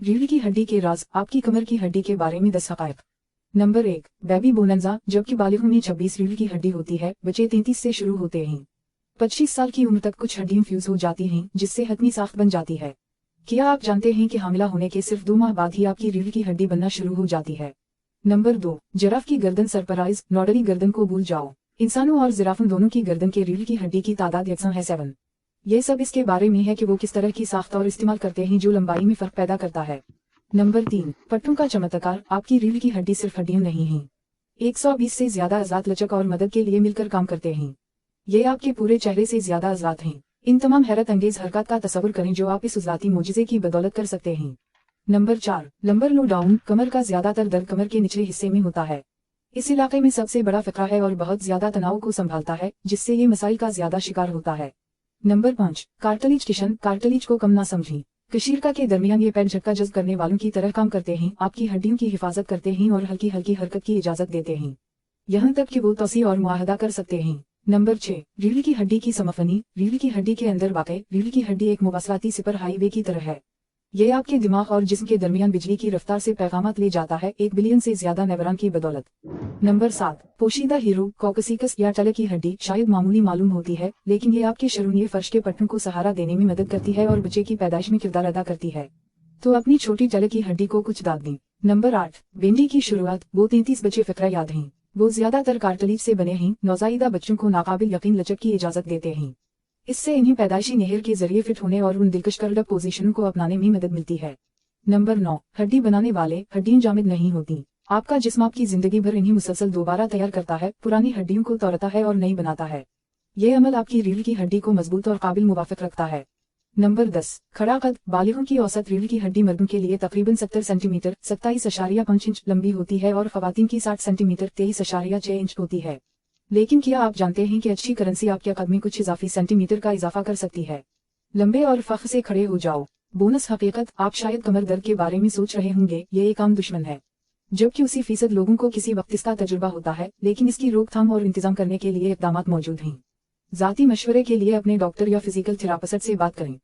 रीढ़ की हड्डी के राज, आपकी कमर की हड्डी के बारे में 10 हक़ाइक़। Number 1, baby बोनंजा। जबकि बालिगों में 26 रीढ़ की हड्डी होती है, बच्चे 33 से शुरू होते हैं। 25 साल की उम्र तक कुछ हड्डियां फ्यूज हो जाती हैं, जिससे हतमी साख्त बन जाती है। क्या आप जानते हैं कि हामिला होने के सिर्फ 2 माह बाद ही आपकी रीढ़ की हड्डी बनना शुरू हो जाती है। नंबर 2, जिराफ की गर्दन। सरप्राइज, नॉडली गर्दन को भूल जाओ। इंसानों और जिराफों दोनों की गर्दन के रीढ़ की हड्डी की तादाद यकसा है 7। ये सब इसके बारे में है कि वो किस तरह की साख्त और इस्तेमाल करते हैं जो लंबाई में फर्क पैदा करता है। नंबर 3, पट्टों का चमत्कार। आपकी रीढ़ की हड्डी सिर्फ हड्डियां नहीं हैं, 120 से ज्यादा अज़ात लचक और मदद के लिए मिलकर काम करते हैं। ये आपके पूरे चेहरे से ज्यादा अज़ात हैं। इन तमाम हैरत अंगेज हरकत का तस्वुर करें जो आप इस उज़ाती मोजिज़े की बदौलत कर सकते हैं। नंबर 4, लंबर लो डाउन। कमर का ज्यादातर दर्द कमर के निचले हिस्से में होता है। इस इलाके में सबसे बड़ा फ़िक्रा है और बहुत ज्यादा तनाव को संभालता है, जिससे ये मसाइल का ज्यादा शिकार होता है। Number 5, cartilage tuition. कार्टिलेज को कम ना समझें। कशीरका के दरमियान ये पैर झटका जज्ब करने वालों की तरह काम करते हैं, आपकी हड्डियों की हिफाजत करते हैं और हल्की हल्की हरकत की इजाजत देते हैं, यहाँ तक कि वो तोसी और मुआहदा कर सकते हैं। नंबर 6, रीढ़ की हड्डी की समफनी। रीढ़ की हड्डी के अंदर वाक़ रीढ़ की हड्डी एक मुवासलाती सिपर हाईवे की तरह है। ये आपके दिमाग और जिस्म के दरमियान बिजली की रफ्तार से पैगामात ले जाता है, 1 बिलियन से ज्यादा नेवरॉन की बदौलत। Number 7, पोशीदा hero. कॉकसिकस या टले की हड्डी शायद मामूली मालूम होती है, लेकिन ये आपके शरूनीय फर्श के पट्टों को सहारा देने में मदद करती है और बच्चे की पैदाइश में किरदार अदा करती है। तो अपनी छोटी टले की हड्डी को कुछ दाद दें। नंबर 8, बेंडी की शुरुआत। वो 33 बच्चे फ़िक्रा याद हैं। वो ज्यादातर कार्टिलेज से बने हैं, नौज़ाइदा बच्चों को नाकाबिल यकीन लचक की इजाजत देते हैं। इससे इन्हें पैदाइशी नहर के जरिए फिट होने और उन दिलकश करडब पोजीशनों को अपनाने में मदद मिलती है। नंबर 9, हड्डी बनाने वाले। हड्डियां जामिद नहीं होती। आपका जिस्म आपकी जिंदगी भर इन्हें मुसलसल दोबारा तैयार करता है, पुरानी हड्डियों को तोड़ता है और नई बनाता है। ये अमल आपकी रीढ़ की हड्डी को मजबूत और काबिल मुवाफिक रखता है। नंबर 10, खड़ा कद। बालिगों की औसत रीढ़ की हड्डी मर्दों के लिए तकरीबन 70 सेंटीमीटर 27.5 इंच लंबी होती है और खवातीन की 60 सेंटीमीटर 23.6 इंच होती है। लेकिन क्या आप जानते हैं कि अच्छी करेंसी आपके कद में कुछ इजाफी सेंटीमीटर का इजाफा कर सकती है। लंबे और फख्र से खड़े हो जाओ। बोनस हकीकत, आप शायद कमर दर्द के बारे में सोच रहे होंगे, ये एक आम दुश्मन है, जबकि उसी फीसद लोगों को किसी वक्त इसका तजुर्बा होता है, लेकिन इसकी रोकथाम और इंतजाम करने के लिए इक़दामात मौजूद हैं। ज़ाती मशवरे के लिए अपने डॉक्टर या फिजिकल थेरापिस्ट से बात करें।